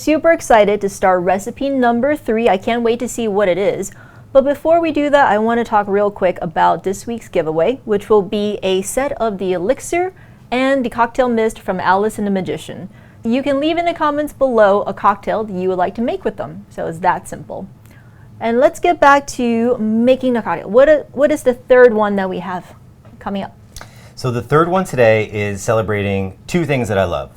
Super excited to start recipe number 3. I can't wait to see what it is. But before we do that, I want to talk real quick about this week's giveaway, which will be a set of the Elixir and the cocktail mist from Alice and the Magician. You can leave in the comments below a cocktail that you would like to make with them. So it's that simple. And let's get back to making the cocktail. What is the third one that we have coming up? So the third one today is celebrating two things that I love.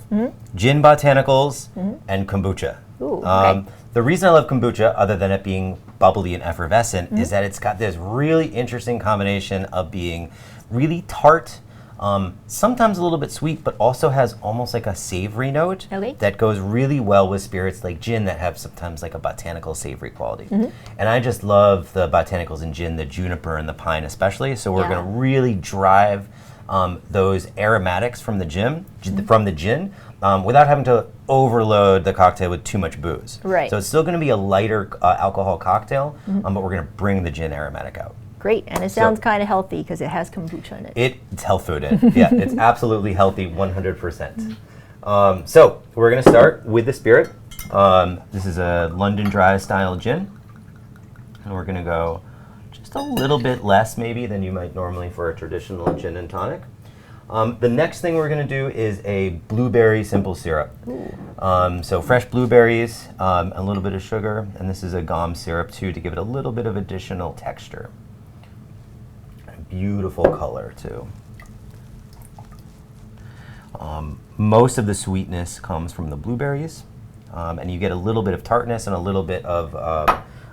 Gin botanicals and kombucha. Ooh, okay. The reason I love kombucha, other than it being bubbly and effervescent, is that it's got this really interesting combination of being really tart, sometimes a little bit sweet, but also has almost like a savory note that goes really well with spirits like gin that have sometimes like a botanical savory quality. And I just love the botanicals in gin, the juniper and the pine especially, so we're going to really drive those aromatics from the gin, without having to overload the cocktail with too much booze. Right. So it's still going to be a lighter alcohol cocktail, but we're going to bring the gin aromatic out. Great, and it sounds kind of healthy because it has kombucha in it. It's health food in it. Yeah, it's absolutely healthy, 100%. So we're going to start with the spirit. This is a London Dry style gin, and we're going to go just a little bit less maybe than you might normally for a traditional gin and tonic. The next thing we're going to do is a blueberry simple syrup. So fresh blueberries, a little bit of sugar, and this is a Gum syrup too to give it a little bit of additional texture. Beautiful color too. Most of the sweetness comes from the blueberries, and you get a little bit of tartness and a little bit of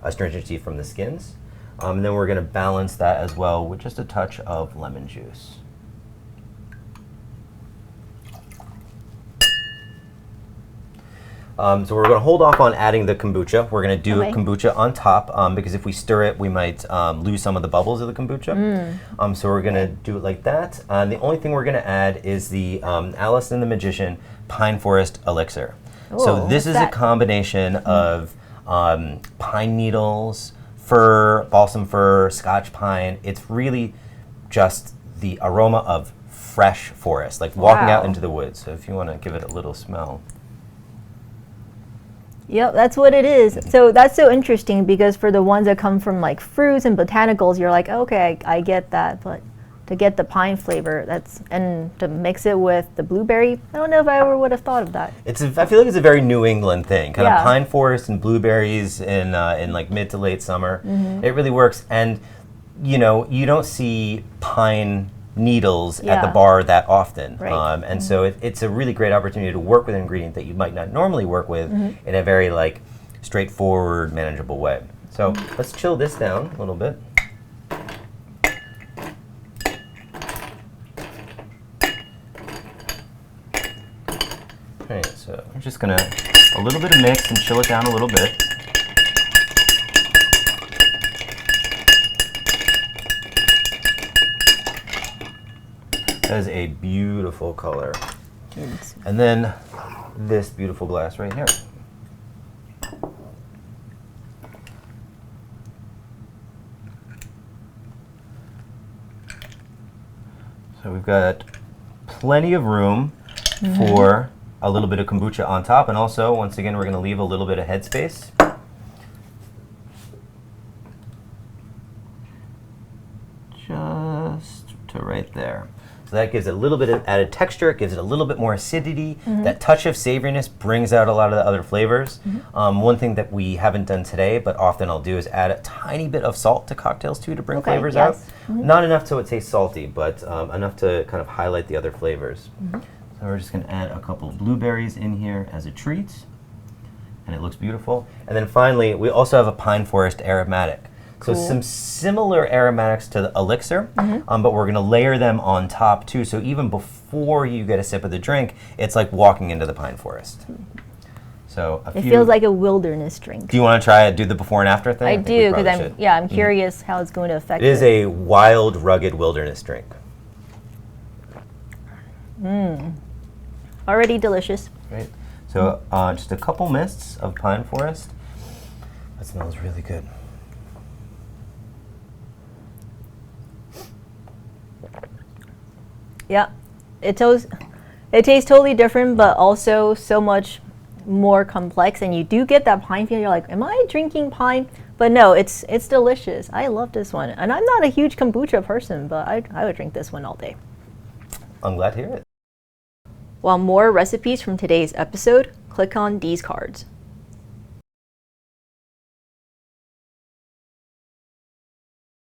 astringency from the skins. And then we're going to balance that as well with just a touch of lemon juice. So we're going to hold off on adding the kombucha. We're going to do kombucha on top because if we stir it, we might lose some of the bubbles of the kombucha. So we're going to do it like that. And the only thing we're going to add is the Alice and the Magician Pine Forest Elixir. Ooh, so this is a combination of pine needles, fir, balsam fir, Scotch pine. It's really just the aroma of fresh forest, like walking out into the woods. So if you want to give it a little smell. Yep, that's what it is. So that's so interesting because for the ones that come from like fruits and botanicals, you're like, okay, I get that, but to get the pine flavor, and to mix it with the blueberry, I don't know if I ever would have thought of that. I feel like it's a very New England thing, kind of pine forest and blueberries in like mid to late summer. It really works, and you know, you don't see pine needles at the bar that often, and so it's a really great opportunity to work with an ingredient that you might not normally work with in a very like straightforward, manageable way. So let's chill this down a little bit. Okay, so I'm just gonna a little bit of mix and chill it down a little bit. That is a beautiful color. And then this beautiful glass right here. So we've got plenty of room for a little bit of kombucha on top, and also, once again, we're going to leave a little bit of headspace. Just to right there. So that gives it a little bit of added texture, it gives it a little bit more acidity. That touch of savoriness brings out a lot of the other flavors. One thing that we haven't done today, but often I'll do, is add a tiny bit of salt to cocktails too to bring flavors out. Not enough so it tastes salty, but enough to kind of highlight the other flavors. So we're just going to add a couple of blueberries in here as a treat, and it looks beautiful. And then finally, we also have a pine forest aromatic. So some similar aromatics to the Elixir, but we're going to layer them on top too. So even before you get a sip of the drink, it's like walking into the pine forest. So it feels like a wilderness drink. Do you want to try it? Do the before and after thing? I do, because I'm curious how it's going to affect it. It is a wild, rugged wilderness drink. Already delicious. Great. So just a couple mists of pine forest. That smells really good. Yeah, it tastes totally different, but also so much more complex, and you do get that pine feel. You're like, am I drinking pine? But no, it's delicious. I love this one. And I'm not a huge kombucha person, but I would drink this one all day. I'm glad to hear it. Want more recipes from today's episode? Click on these cards.